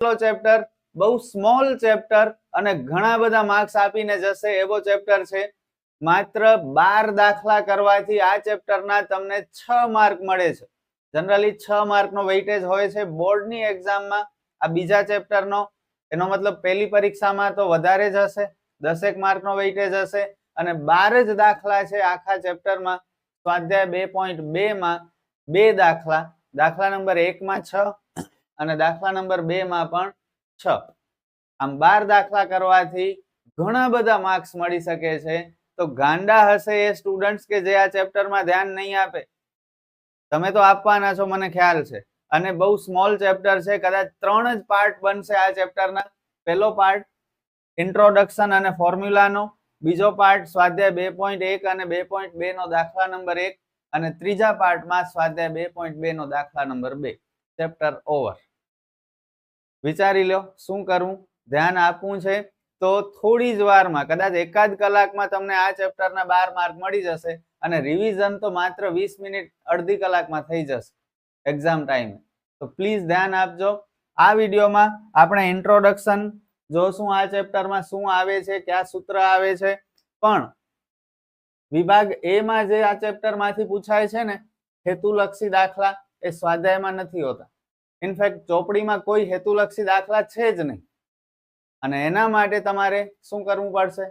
Chapter, બહુ small chapter અને ઘણા બધા માર્ક્સ આપીને જશે એવો ચેપ્ટર છે. માત્ર 12 દાખલા કરવાથી આ ચેપ્ટરના તમને 6 માર્ક મળે છે. જનરલી 6 માર્કનો વેઇટેજ હોય છે બોર્ડની એક્ઝામમાં આ બીજા ચેપ્ટરનો. એનો મતલબ પહેલી પરીક્ષામાં તો વધારે જ હશે, 10 માર્કનો વેઇટેજ હશે અને 12 જ દાખલા છે આખા ચેપ્ટરમાં. સ્વાધ્યાય 2.2 માં 2 દાખલા, દાખલા નંબર 1 માં 6 અને દાખલા નંબર 2 માં પણ 6. આમ 12 દાખલા કરવાથી ઘણા બધા માર્ક્સ મળી શકે છે. તો ગાંડા હશે એ સ્ટુડન્ટ્સ કે જે આ ચેપ્ટરમાં ધ્યાન નહીં આપે. તમે તો આપવાના છો મને ખ્યાલ છે અને બહુ સ્મોલ ચેપ્ટર છે. કદાચ 3 જ પાર્ટ બનશે આ ચેપ્ટરના. પહેલો પાર્ટ ઇન્ટ્રોડક્શન અને ફોર્મ્યુલાનો, બીજો પાર્ટ સ્વાધ્યાય 2.1 અને 2.2 નો દાખલા નંબર 1 અને ત્રીજા પાર્ટમાં સ્વાધ્યાય 2.2 નો દાખલા નંબર 2. Chapter over. વિચારી લો શું કરવું, ધ્યાન આપવું છે તો થોડી જ વારમાં, કદાચ એકાદ કલાકમાં તમને આ ચેપ્ટરના 12 માર્ક મળી જશે અને રિવિઝન તો માત્ર 20 મિનિટ અડધી કલાકમાં થઈ જશે એક્ઝામ ટાઈમે. તો પ્લીઝ ધ્યાન આપજો. આ વિડીયોમાં આપણે ઇન્ટ્રોડક્શન જોશું, આ ચેપ્ટરમાં શું આવે છે, કયા સૂત્ર આવે છે. પણ વિભાગ એ માં જે આ ચેપ્ટરમાંથી પૂછાય છે ને હેતુલક્ષી દાખલા, એ સ્વાધ્યાયમાં નથી હોતા. ઇનફેક્ટ ચોપડીમાં કોઈ હેતુલક્ષી દાખલા છે જ નહીં અને એના માટે તમારે શું કરવું પડશે?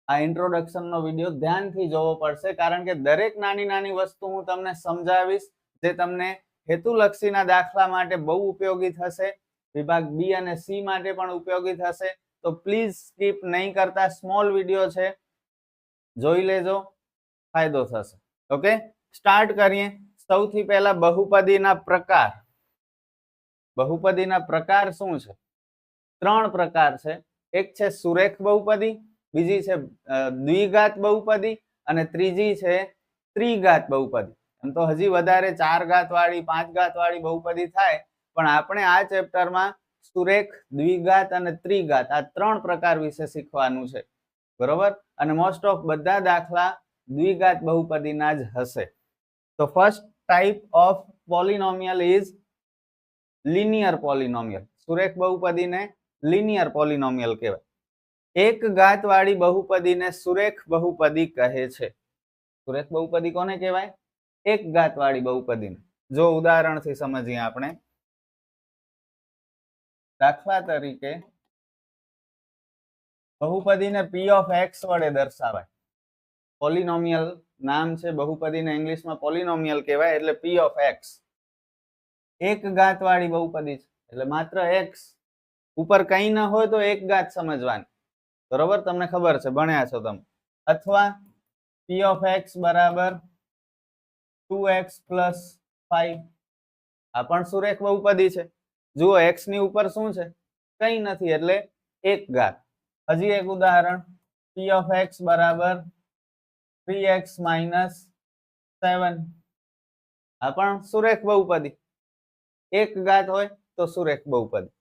આ ઇન્ટ્રોડક્શનનો વિડીયો ધ્યાનથી જોવો પડશે, કારણ કે દરેક નાની નાની વસ્તુ હું તમને સમજાવીશ જે તમને હેતુલક્ષીના દાખલા માટે બહુ ઉપયોગી થશે, વિભાગ બી અને સી માટે પણ ઉપયોગી થશે. તો પ્લીઝ સ્કીપ નહીં કરતા, સ્મોલ વિડીયો છે, જોઈ લેજો, ફાયદો થશે. ઓકે, સ્ટાર્ટ કરીએ. સૌથી પહેલા બહુપદીના પ્રકાર. બહુપદીના પ્રકાર શું છે? 3 પ્રકાર છે. એક છે સુરેખ બહુપદી, બીજી છે દ્વિઘાત બહુપદી અને ત્રીજી છે ત્રિઘાત બહુપદી. એમ તો હજી વધારે 4 ઘાત વાળી 5 ઘાત વાળી બહુપદી થાય, પણ આપણે આ ચેપ્ટરમાં સુરેખ, દ્વિઘાત અને ત્રિઘાત આ 3 પ્રકાર વિશે શીખવાનું છે. બરોબર? અને મોસ્ટ ઓફ બધા દાખલા દ્વિઘાત બહુપદીના જ હશે. તો first type of polynomial is linear polynomial. સુરેખ બહુપદીને લિનિયર પોલિનોમિયલ કહેવાય. એક ઘાત વાળી બહુપદીને સુરેખ બહુપદી કહે છે. સુરેખ બહુપદી કોને કહેવાય? એક ઘાત વાળી બહુપદીને. જો ઉદાહરણથી સમજીએ આપણે. દાખલા તરીકે બહુપદીને p of x વડે દર્શાવાય. પોલિનોમિયલ નામ છે બહુપદીને ઇંગ્લિશમાં પોલિનોમિયલ કહેવાય, એટલે p of x. એક ઘાત વાળી બહુપદી છે એટલે માત્ર x, ઉપર કઈ ન હોય તો એક ઘાત સમજવાની. બરોબર? તમને ખબર છે, ભણ્યા છો તમે. અથવા p of x બરાબર 2x plus 5. આ પણ સુરેખ બહુપદી છે. જુઓ x ની ઉપર શું છે? કઈ નથી એટલે એક ઘાત. હજી એક ઉદાહરણ, p of x બરાબર 3x minus 7. આ પણ સુરેખ બહુપદી. એક ઘાત હોય તો સુરેખ બહુપદી.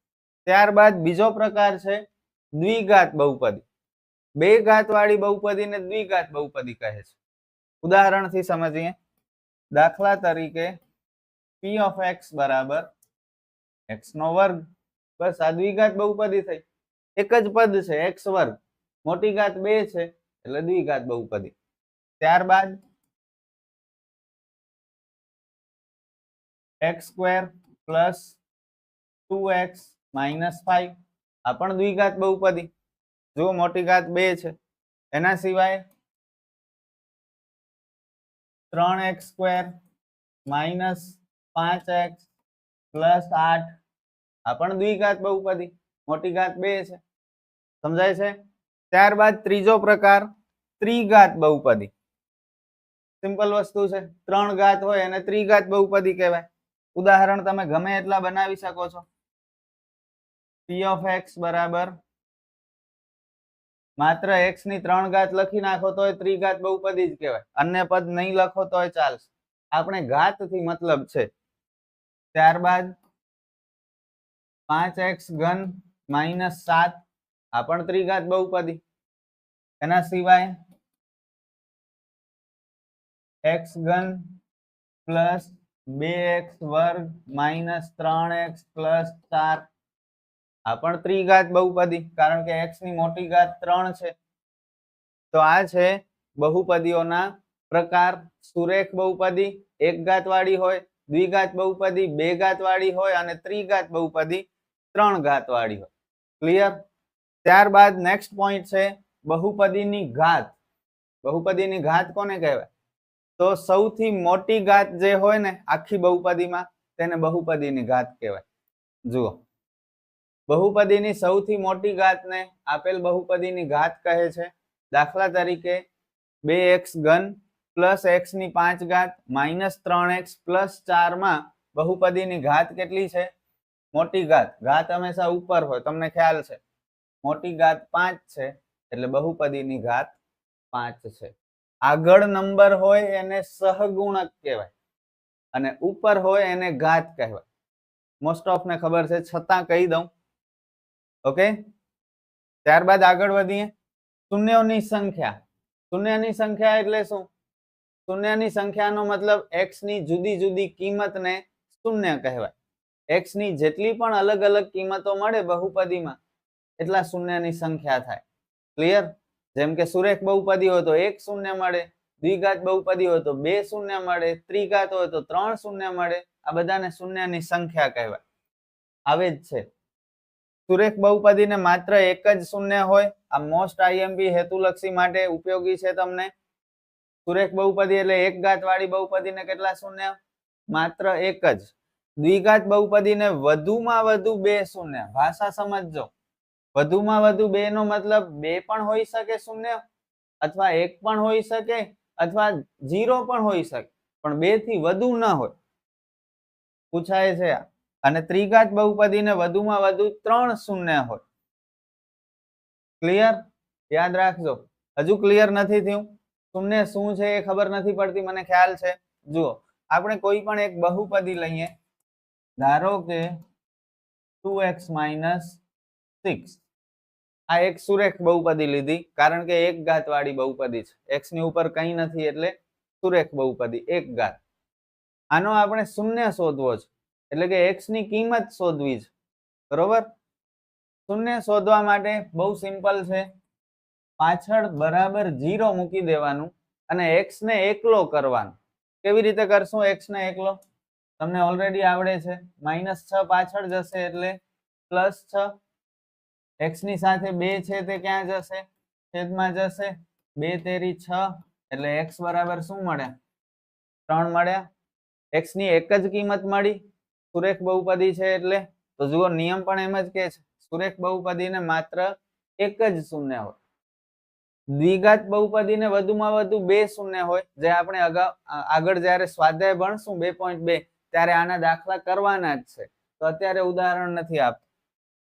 ત્યારબાદ બીજો પ્રકાર છે દ્વિઘાત બહુપદી. બે ઘાત વાળી બહુપદીને દ્વિઘાત બહુપદી કહે છે. ઉદાહરણથી સમજીએ. દાખલા તરીકે p of x બરાબર x નો વર્ગ. બસ આ દ્વિઘાત બહુપદી થઈ. એક જ પદ છે x વર્ગ, મોટી ઘાત 2 છે એટલે દ્વિઘાત બહુપદી. ત્યારબાદ x square plus 2x minus 5. આ પણ દ્વિઘાત બહુપદી. જો મોટી ઘાત 2 છે. એના સિવાય 3x square minus 5x plus 8. આ પણ દ્વિઘાત બહુપદી, મોટી ઘાત 2 છે. સમજાય છે? ત્યારબાદ ત્રીજો પ્રકાર ત્રિઘાત બહુપદી. સિમ્પલ વસ્તુ છે, 3 ઘાત હોય અને ત્રિઘાત બહુપદી કહેવાય. ઉદાહરણ તમે ગમે એટલા બનાવી શકો છો. p of x બરાબર માત્ર x ની 3 ઘાત લખી નાખો તોય ત્રિઘાત બહુપદી જ કહેવાય. અન્ય પદ નહીં લખો તોય ચાલશે. આપણે ઘાતથી મતલબ છે. ત્યારબાદ 5x ઘન માઇનસ 7. આ પણ ત્રિઘાત બહુપદી. એના સિવાય x ઘન પ્લસ 2x વર્ગ માઇનસ 3x પ્લસ 4. આ પણ ત્રિઘાત બહુપદી, કારણ કે x ની મોટી ઘાત 3 છે. તો આ છે બહુપદીઓના પ્રકાર. સુરેખ બહુપદી એક ઘાત વાળી હોય, દ્વિઘાત બહુપદી બે ઘાત વાળી હોય અને ત્રિઘાત બહુપદી 3 ઘાત વાળી હોય. ક્લિયર? ત્યારબાદ નેક્સ્ટ પોઈન્ટ છે બહુપદીની ઘાત. બહુપદીની ઘાત કોને કહેવાય? તો સૌથી મોટી ઘાત જે હોય ને આખી બહુપદીમાં તેને બહુપદીની ઘાત કહેવાય. જુઓ, બહુપદીની સૌથી મોટી ઘાતને આપેલ બહુપદીની ઘાત કહે છે. દાખલા તરીકે 2x ઘન પ્લસ x ની 5 ઘાત માઇનસ 3x પ્લસ 4 માં બહુપદીની ઘાત કેટલી છે? મોટી ઘાત. ઘાત હંમેશા ઉપર હોય, તમને ખ્યાલ છે. મોટી ઘાત 5 છે એટલે બહુપદીની ઘાત 5 છે. આગળ નંબર હોય એને સહગુણક કહેવાય અને ઉપર હોય એને ઘાત કહેવાય. મોસ્ટ ઓફ ને ખબર છે, છતાં કહી દઉં. ઓકે, ત્યારબાદ આગળ વધીએ. શૂન્યોની સંખ્યા. શૂન્યની સંખ્યા એટલે શું? શૂન્યની સંખ્યાનો મતલબ x ની જુદી જુદી કિંમતને શૂન્ય કહેવાય. x ની જેટલી પણ અલગ અલગ કિંમતો મળે બહુપદીમાં એટલા શૂન્યની સંખ્યા થાય. ક્લિયર? જેમ કે સુરેખ બહુપદી હોય તો 1 શૂન્ય મળે, દ્વિઘાત બહુપદી હોય તો 2 શૂન્ય મળે, ત્રિઘાત હોય તો 3 શૂન્ય મળે. આ બધાને શૂન્યની સંખ્યા કહેવાય. આવે જ છે. સુરેખ બહુપદીને માત્ર એક જ શૂન્ય હોય. આ મોસ્ટ આઈએમપી હેતુલક્ષી માટે ઉપયોગી છે તમને. સુરેખ બહુપદી એટલે એક ઘાત વાળી બહુપદીને કેટલા શૂન્ય? માત્ર એક જ. દ્વિઘાત બહુપદીને વધુમાં વધુ 2 શૂન્ય. ભાષા સમજજો. વધુમાં વધુ 2 નો મતલબ 2 પણ હોઈ શકે શૂન્ય, અથવા 1 પણ હોઈ શકે, અથવા 0 પણ હોઈ શકે, પણ 2 થી વધુ ન હોય. પૂછાય છે. અને ત્રિઘાત બહુપદીને વધુમાં વધુ 3 શૂન્ય હોય. ક્લિયર? યાદ રાખજો. હજુ ક્લિયર નથી થયું? શૂન્ય શું છે એ ખબર નથી પડતી, મને ખ્યાલ છે. જુઓ, આપણે કોઈ પણ એક બહુપદી લઈએ. ધારો કે 2x - 6. આ એક સુરેખ બહુપદી લીધી, કારણ કે એક ઘાત વાળી બહુપદી છે. x ની ઉપર કંઈ નથી એટલે સુરેખ બહુપદી એક ઘાત. આનો આપણે શૂન્ય શોધવો છે, એટલે કે x ની કિંમત શોધવી છે. બરોબર? શૂન્ય શોધવા માટે બહુ સિમ્પલ છે. પાછળ બરાબર 0 મૂકી દેવાનું અને x ને એકલો કરવાનો. કેવી રીતે કરશું x ને એકલો? તમને ઓલરેડી આવડે છે. -6 પાછળ જશે એટલે +6. x ની સાથે 2 છે તે ક્યાં જશે? છેદમાં જશે. 2 તેરી 6 એટલે x બરાબર શું મળે? 3 મળ્યા. x ની એક જ કિંમત મળી. સુરેખ બહુપદી છે એટલે. તો જુઓ, નિયમ પણ એમ જ કહે છે, સુરેખ બહુપદીને માત્ર એક જ શૂન્ય હોય. દ્વિઘાત બહુપદીને વધુમાં વધુ 2 શૂન્ય હોય, જે આપણે આગળ જ્યારે સ્વાધ્યાય ભણશું 2.2 ત્યારે આના દાખલા કરવાના જ છે. તો અત્યારે ઉદાહરણ નથી આપતું.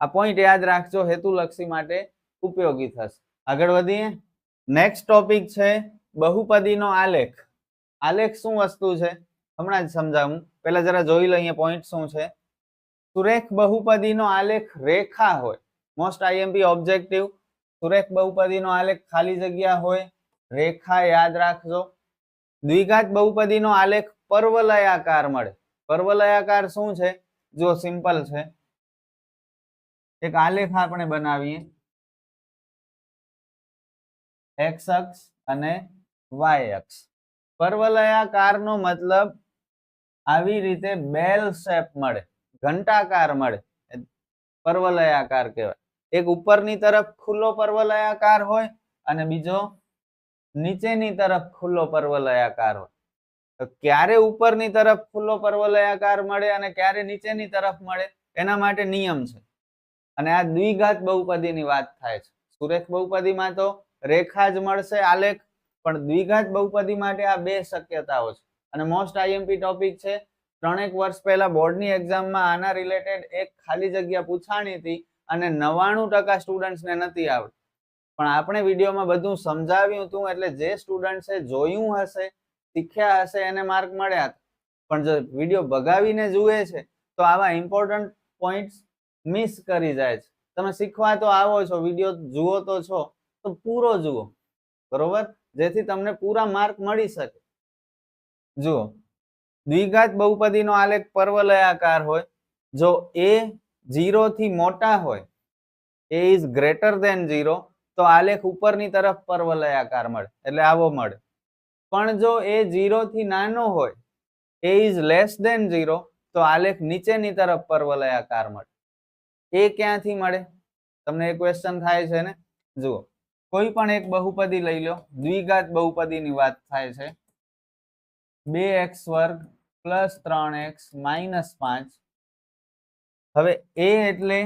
આ પોઈન્ટ યાદ રાખજો, હેતુલક્ષી માટે ઉપયોગી થશે. આગળ વધીએ. નેક્સ્ટ ટોપિક છે બહુપદીનો આલેખ. આલેખ શું વસ્તુ છે હમણાં જ સમજાવું. પહેલા જરા જોઈ લઈએ પોઈન્ટ શું છે. સુરેખ બહુપદીનો આલેખ રેખા હોય. Most IMP objective. સુરેખ બહુપદીનો આલેખ ખાલી જગ્યા હોય, રેખા. યાદ રાખજો. દ્વિઘાત બહુપદીનો આલેખ પર્વલયાકાર મળે. પર્વલયાકાર શું છે? જો સિમ્પલ છે. એક આલેખ આપણે બનાવીએ, x અક્ષ અને y અક્ષ. પર્વલયાકારનો મતલબ આવી રીતે બેલ શેપ મળે, ઘંટાકાર મળે, પર્વલયાકાર કહેવાય. એક ઉપરની તરફ ખુલ્લો પર્વલયાકાર હોય અને બીજો નીચેની તરફ ખુલ્લો પર્વલયાકાર હોય. તો ક્યારે ઉપરની તરફ ખુલ્લો પર્વલયાકાર મળે અને ક્યારે નીચેની તરફ મળે એના માટે નિયમ છે. અને આ દ્વિઘાત બહુપદીની વાત થાય છે. સુરેખ બહુપદીમાં તો રેખા જ મળશે, આલેખ. પણ દ્વિઘાત બહુપદી માટે આ બે શક્યતાઓ છે. અને મોસ્ટ આઈએમપી ટોપિક છે. 3 વર્ષ પહેલા બોર્ડની એક્ઝામમાં આના રિલેટેડ એક ખાલી જગ્યા પૂછાણી હતી અને 99% સ્ટુડન્ટ્સને નથી આવડતી. પણ આપણે વિડીયોમાં બધું સમજાવ્યું હતું, એટલે જે સ્ટુડન્ટ્સે જોયું હશે, શીખ્યા હશે, એને માર્ક મળ્યા હતા. પણ જો વિડીયો ભગાવીને જુએ છે તો આવા ઇમ્પોર્ટન્ટ પોઈન્ટ્સ મિસ કરી જાય છે. તમે શીખવા તો આવો છો, વિડીયો જુઓ તો છો, તો પૂરો જુઓ. બરોબર? જેથી તમને પૂરા માર્ક મળી શકે. જુઓ, દ્વિઘાત બહુપદીનો આલેખ પર્વલયાકાર હોય. જો a 0 થી મોટા હોય, એ ઇઝ ગ્રેટર ધેન 0, તો આલેખ ઉપરની તરફ પરવલયાકાર મળે, એટલે આવો મળે. પણ જો એ 0 થી નાનો હોય, એ ઇઝ લેસ ધેન 0, તો આલેખ નીચેની તરફ પરવલયાકાર મળે. એ ક્યાંથી મળે? તમને એક ક્વેશ્ચન થાય છે ને, જુઓ કોઈ પણ એક બહુપદી લઈ લો, દ્વિઘાત બહુપદીની વાત થાય છે. 2x² + 3x - 5. હવે a એટલે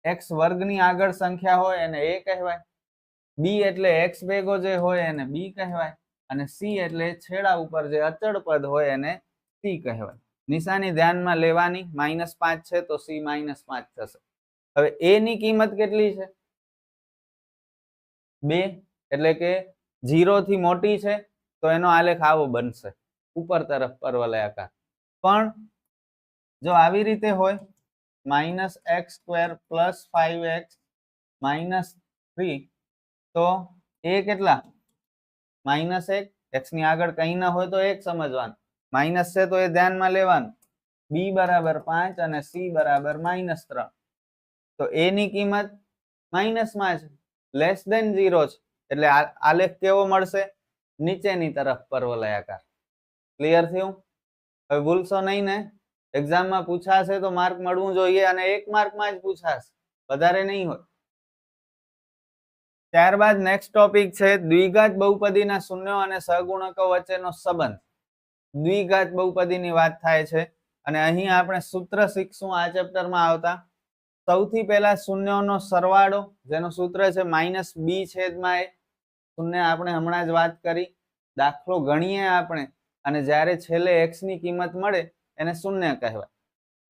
x વર્ગની આગળ સંખ્યા હોય એને a કહેવાય, b એટલે x ભેગો જે હોય એને b કહેવાય, અને c એટલે છેડા ઉપર જે અચળ પદ હોય એને c કહેવાય. નિશાની ધ્યાનમાં લેવાની, -5 છે તો c -5 થશે. હવે a ની કિંમત કેટલી છે? 2, એટલે કે 0 થી મોટી છે, તો એનો આલેખ આવો બનશે, ઉપર તરફ પરવલયાકાર. પણ જો આવી રીતે હોય, -x² + 5x - 3, તો એ કેટલા? -1. x ની આગળ કંઈ ના હોય તો 1 સમજવાનું, માઇનસ છે તો એ ધ્યાનમાં લેવાનું. b = 5 અને c = -3. તો a ની કિંમત માઇનસમાં છે, લેસ ધેન 0 છે, એટલે આલેખ કેવો મળશે? નીચેની તરફ પરવલયાકાર. ક્લિયર થયું? હવે ભૂલશો નહીં ને, એક્ઝામમાં પૂછાશે તો માર્ક મળવું જોઈએ, અને 1 માર્કમાં જ પૂછાશે, વધારે નહીં હોય. ત્યારબાદ નેક્સ્ટ ટોપિક છે દ્વિઘાત બહુપદીના શૂન્યો અને સહગુણકો વચ્ચેનો સંબંધ. દ્વિઘાત બહુપદીની વાત થાય છે, અને અહીં આપણે સૂત્ર શીખશું આ ચેપ્ટરમાં આવતા. સૌથી પહેલા શૂન્યોનો સરવાળો, જેનું સૂત્ર છે -b/a. શૂન્ય આપણે હમણાં જ વાત કરી, દાખલો ગણીએ આપણે, અને જ્યારે છેલ્લે x ની કિંમત મળે એને શૂન્ય કહેવાય.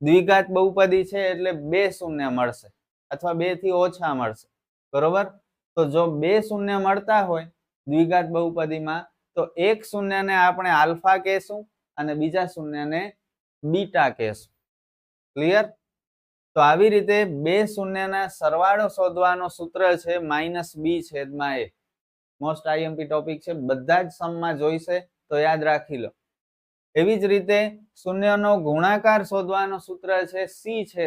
દ્વિઘાત બહુપદી છે એટલે 2 શૂન્ય મળશે, અથવા 2 થી ઓછા મળશે, બરોબર? તો જો 2 શૂન્ય મળતા હોય દ્વિઘાત બહુપદીમાં, તો એક શૂન્યને આપણે આલ્ફા કહેશું અને બીજા શૂન્યને બીટા કહેશું. ક્લિયર? તો આવી રીતે 2 શૂન્યના સરવાળો શોધવાનો સૂત્ર છે -b/a. મોસ્ટ આઈએમપી ટોપિક છે, બધા જ સમમાં જોઈશે, તો યાદ રાખી લો. એવી જ રીતે શૂન્યનો ગુણાકાર શોધવાનો સૂત્ર છે c/a,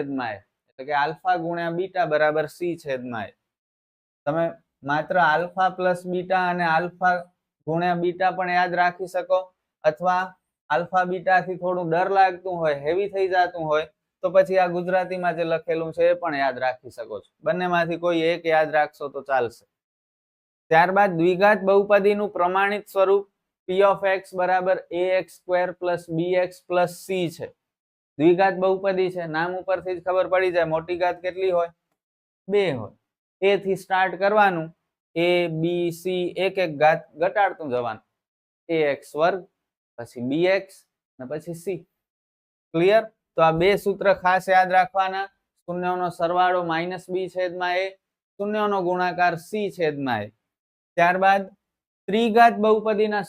એટલે કે આલ્ફા ગુણ્યા બીટા બરાબર c/a. તમે માત્ર આલ્ફા પ્લસ બીટા અને આલ્ફા ગુણ્યા બીટા પણ યાદ રાખી શકો, અથવા આલ્ફા બીટા થી થોડું ડર લાગતું હોય, હેવી થઈ જતું હોય, તો પછી આ ગુજરાતીમાં જે લખેલું છે એ પણ યાદ રાખી શકો છો. બંનેમાંથી કોઈ એક યાદ રાખશો તો ચાલશે. ત્યારબાદ દ્વિઘાત બહુપદીનું પ્રમાણિત સ્વરૂપ p(x) = ax² + bx + c છે. દ્વિઘાત બહુપદી છે, નામ ઉપરથી જ ખબર પડી જાય, મોટી ઘાત કેટલી હોય? 2 હોય. a થી સ્ટાર્ટ કરવાનું, a b c એક એક ઘાત ઘટાડતું જવાનું, ax², પછી bx અને પછી c. ક્લિયર? તો આ બે સૂત્ર ખાસ યાદ રાખવાના. શૂન્યનો સરવાળો -b/a, શૂન્યનો ગુણાકાર c/a. ત્યારબાદ ત્રિઘાત બહુપદીના